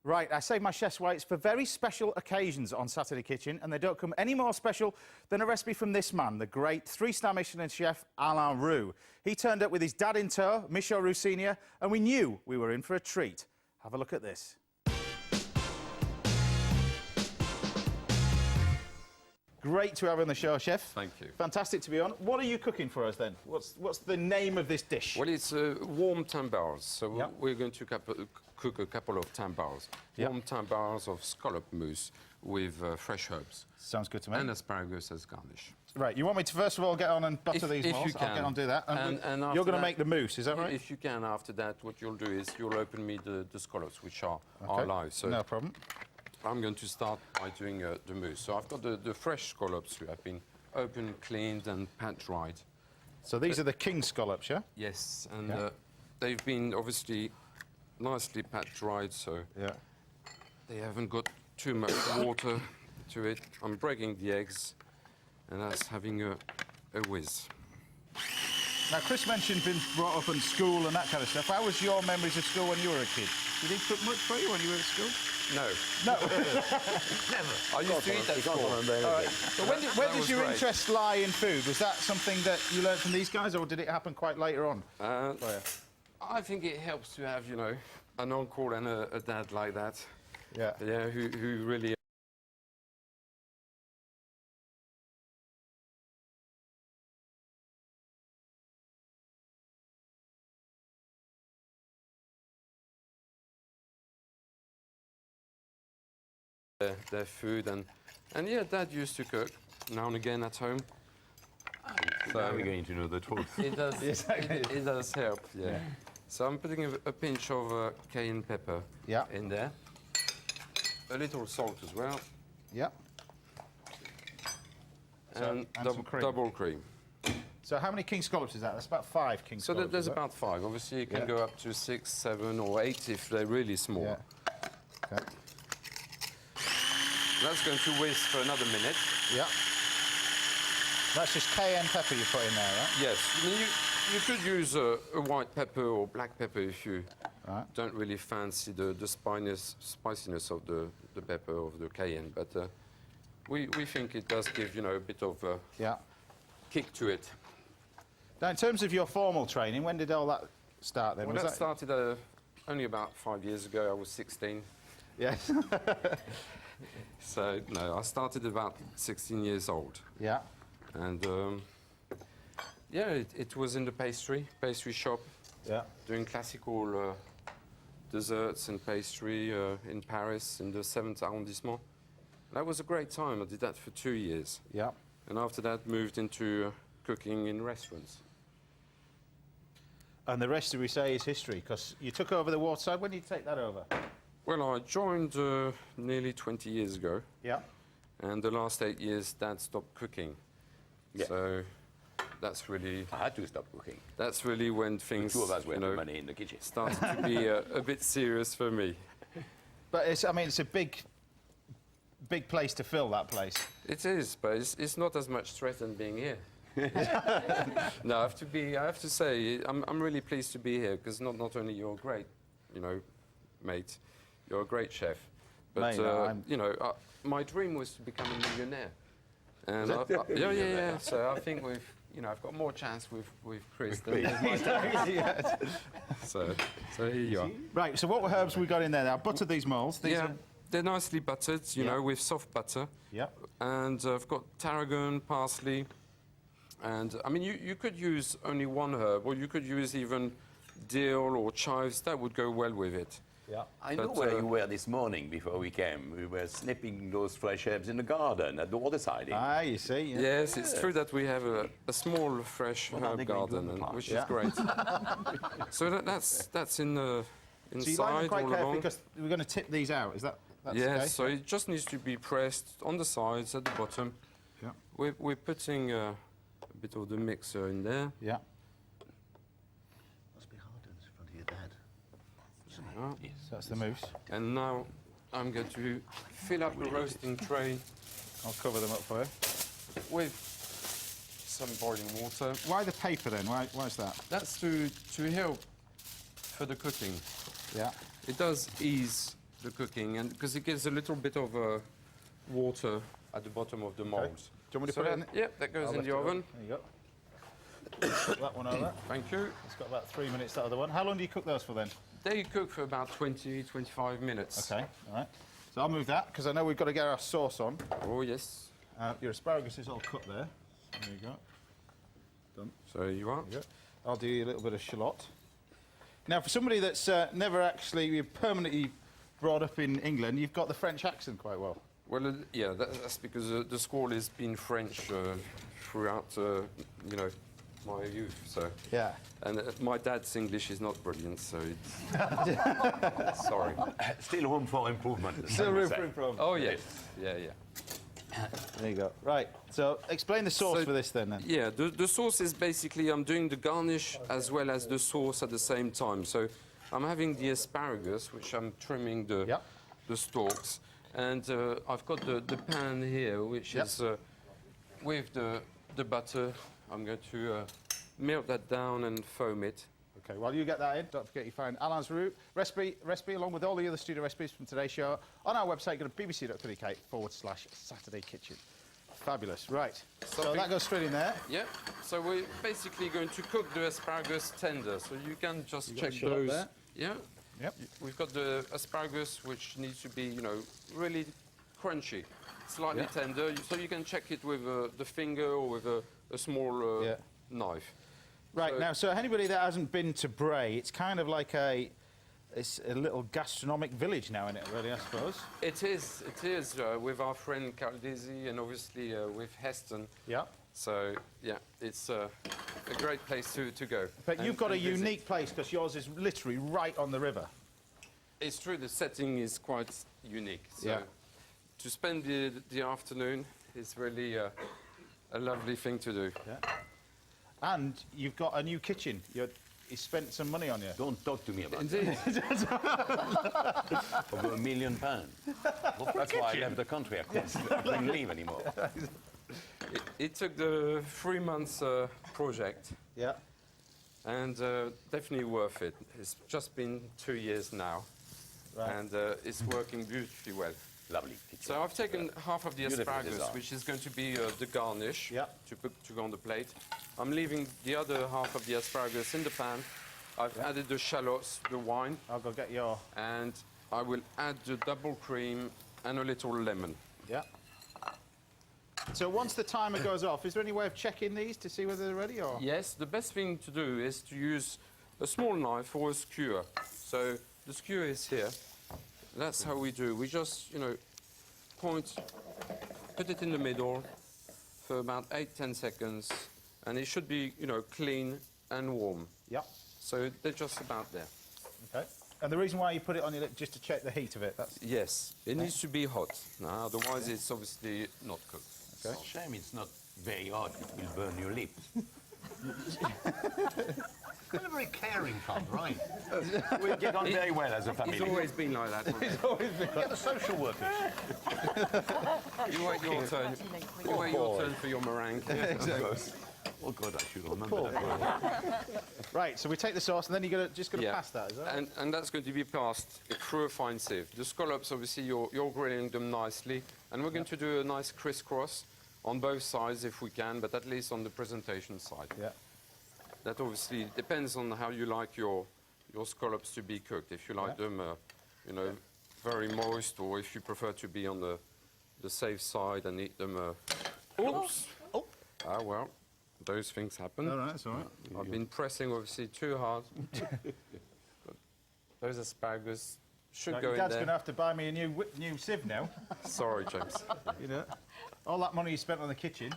Right, I save my chef's whites for very special occasions on Saturday Kitchen, and they don't come any more special than a recipe from this man, the great three-star Michelin chef Alain Roux. He turned up with his dad in tow, Michel Roux Senior, and we knew we were in for a treat. Have a look at this. Great to have you on the show, Chef. Thank you. Fantastic to be on. What are you cooking for us then? What's the name of this dish? Well, it's warm timbales. So we're going to cook a couple of timbales. Warm timbales of scallop mousse with fresh herbs. Sounds good to me. And asparagus as garnish. Right, you want me to first of all get on and butter these molds? If you can. I'll get on and do that. And you're going to make the mousse, is that right? If you can, after that, what you'll do is you'll open me the scallops, which are live. So no problem. I'm going to start by doing the mousse. So I've got the fresh scallops who have been opened, cleaned and pat-dried. So these are the king scallops, yeah? Yes, and they've been obviously nicely pat-dried, so they haven't got too much water to it. I'm breaking the eggs, and that's having a whiz. Now, Chris mentioned being brought up in school and that kind of stuff. How was your memories of school when you were a kid? Did he cook much for you when you were at school? No. No? Never. I used to eat that school. So when did your interest lie in food? Was that something that you learned from these guys, or did it happen quite later on? I think it helps to have, you know, an uncle and a dad like that. Yeah. Yeah, who really... their food and yeah, Dad used to cook now and again at home. So now we're going to know the truth. It does. It does help. Yeah. So I'm putting a pinch of cayenne pepper in there. A little salt as well. Yeah. And double cream. So how many king scallops is that? That's about 5 king scallops. So there's about 5. Obviously, you can go up to 6, 7, or 8 if they're really small. Yeah. Okay. That's going to whisk for another minute. Yeah. That's just cayenne pepper you put in there, right? Yes. I mean, you could use a white pepper or black pepper if you don't really fancy the spiciness of the pepper of the cayenne. But we think it does give, you know, a bit of kick to it. Now, in terms of your formal training, when did all that start then? Well, that started only about 5 years ago. I was 16. Yes. So, no, I started about 16 years old. Yeah. And, yeah, it was in the pastry shop. Yeah. Doing classical desserts and pastry in Paris, in the 7th arrondissement. That was a great time. I did that for 2 years. Yeah. And after that, moved into cooking in restaurants. And the rest, we say, is history, because you took over the waterside. When did you take that over? Well, I joined nearly 20 years ago. Yeah. And the last 8 years, Dad stopped cooking. Yeah. So that's really... I had to stop cooking. That's really when things, the 2 of us were money in the kitchen. Started to be a bit serious for me. But it's, I mean, it's a big place to fill, that place. It is, but it's not as much stress than being here. No, I have to say, I'm really pleased to be here, because not only you're great, you know, mate, you're a great chef, but you know, my dream was to become a millionaire. And yeah. So I think I've got more chance with Chris than with my dad. So here you are. Right. So what herbs we got in there now? I buttered these molds. They're nicely buttered, you know, with soft butter. Yeah. And I've got tarragon, parsley, and I mean you could use only one herb, or you could use even dill or chives. That would go well with it. Yeah. I know where you were this morning before we came. We were snipping those fresh herbs in the garden at the waterside. Ah, you see. Yeah. Yes, it's true that we have a small fresh herb garden, which is great. So that's in the inside. So you like them quite all carefully along. because we're going to tip these out. Is that? That's yes. okay? So it just needs to be pressed on the sides at the bottom. Yeah. We're putting a bit of the mixer in there. Yeah. Must be hard in front of your dad. Yes. So that's the mousse. And now I'm going to fill up the roasting tray. I'll cover them up for you. With some boiling water. Why the paper then? Why is that? That's to help for the cooking. Yeah. It does ease the cooking, and because it gives a little bit of water at the bottom of the molds. Do you want me to put it in? Yeah, that goes in the oven. There you go. Put that one over. Thank you. It's got about 3 minutes, that other one. How long do you cook those for then? They cook for about 20, 25 minutes. Okay, all right. So I'll move that, because I know we've got to get our sauce on. Oh, yes. Your asparagus is all cut there. There you go. Done. So you are. There you go. I'll do you a little bit of shallot. Now, for somebody that's never actually permanently brought up in England, you've got the French accent quite well. Well, yeah, that's because the school has been French throughout, you know, my youth. So Yeah. and my dad's English is not brilliant, so it's sorry. Still room for improvement. Still room for improvement. Oh yes, yeah, yeah. There you go. Right. So explain the sauce So- for this then. Yeah, the sauce is basically I'm doing the garnish as well as the sauce at the same time. So I'm having the asparagus, which I'm trimming Yep. the stalks, and I've got the pan here, which Yep. is with the butter. I'm going to melt that down and foam it. Okay, while you get that in, don't forget you find Alain's Roux recipe along with all the other studio recipes from today's show on our website. Go to bbc.co.uk/Saturday Kitchen. Fabulous. Right. So that goes straight in there. Yeah. So we're basically going to cook the asparagus tender. So you can just got check the shallot those. there? Yeah. Yep. We've got the asparagus, which needs to be, you know, really crunchy, slightly Yeah. tender. So you can check it with the finger or with a small Yeah. knife. Right, So- now, so anybody that hasn't been to Bray, it's kind of like it's a little gastronomic village now, isn't it, really, I suppose? It is with our friend Caldesi and obviously with Heston. Yeah. So, yeah, it's a great place to go. But you've got a and visit. unique place, because yours is literally right on the river. It's true, the setting is quite unique. So Yeah. to spend the afternoon is really a lovely thing to do. Yeah. And you've got a new kitchen. You spent some money on you. Don't talk to me about Indeed. that. Over £1 million. That's why I left the country. I couldn't leave anymore. It took the 3 months project, Yeah. and definitely worth it. It's just been 2 years now, Right. and it's working beautifully well. Lovely kitchen. So I've taken half of the Beautiful asparagus, design. which is going to be the garnish Yeah. to go on the plate. I'm leaving the other half of the asparagus in the pan. I've added the shallots, the wine, I'll go get your... and I will add the double cream and a little lemon. Yeah. So once the timer goes off, is there any way of checking these to see whether they're ready, or...? Yes, the best thing to do is to use a small knife or a skewer. So the skewer is here. That's how we do. We just, you know, put it in the middle for about 8-10 seconds, and it should be, you know, clean and warm. Yeah. So they're just about there. Okay. And the reason why you put it on your lip, just to check the heat of it, that's... Yes, it needs to be hot. Now, otherwise it's obviously not cooked. It's a shame it's not very hot. It will burn your lips. Kind of very caring fun, right? We get on very well as a family. It's always been like that. Get the social workers. You wait your turn. You wait your turn for your meringue. Oh, God, I should remember that word. Right, so we take the sauce, and then you're just going to pass that, is that? And that's going to be passed through a fine sieve. The scallops, obviously, you're grilling them nicely, and we're going to do a nice crisscross on both sides if we can, but at least on the presentation side. Yeah. That obviously depends on how you like your scallops to be cooked. If you like them, you know, very moist, or if you prefer to be on the safe side and eat them. Oops. Oh. Ah, well, those things happen. All right, that's all right. I've been pressing obviously too hard. Those asparagus should Right, go your in dad's there. going to have to buy me a new sieve now. Sorry, James. You know, all that money you spent on the kitchen.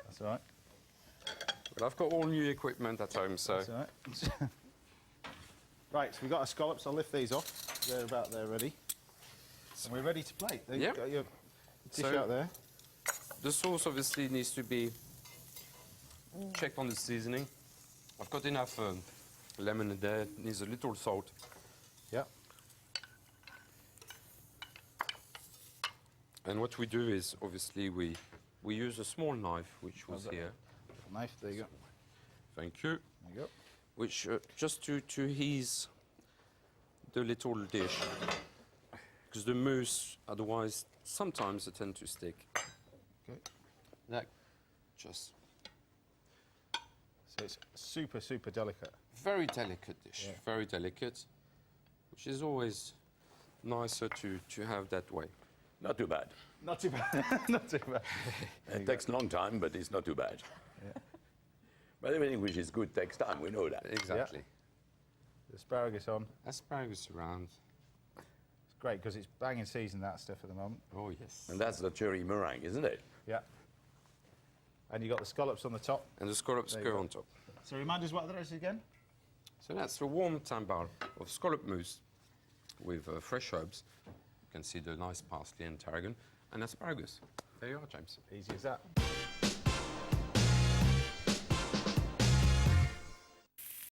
That's all right. But I've got all new equipment at home, so That's all right. Right, so we've got our scallops. I'll lift these off. They're about there ready. And we're ready to plate. There Yeah. You've got your dish So- out there. the sauce obviously needs to be checked on the seasoning. I've got enough lemon in there. It needs a little salt. Yeah. And what we do is obviously we use a small knife, which was here. Knife, there you go. Thank you. There you go. Which just to ease the little dish, because the mousse, otherwise, sometimes they tend to stick. Okay. That just So it's super, super delicate. very delicate dish, very delicate, which is always nicer to have that way. Not too bad. Not too bad. Not too bad. It takes a long time, but it's not too bad. But everything which is good takes time, we know that. Exactly. The asparagus on. Asparagus around. It's great because it's banging season, that stuff at the moment. Oh, yes. And that's the cherry meringue, isn't it? Yeah. And you got the scallops on the top. And the scallops There you go go. on top. So remind us what that is again? So that's a warm timbale of scallop mousse with fresh herbs. You can see the nice parsley and tarragon and asparagus. There you are, James. Easy as that.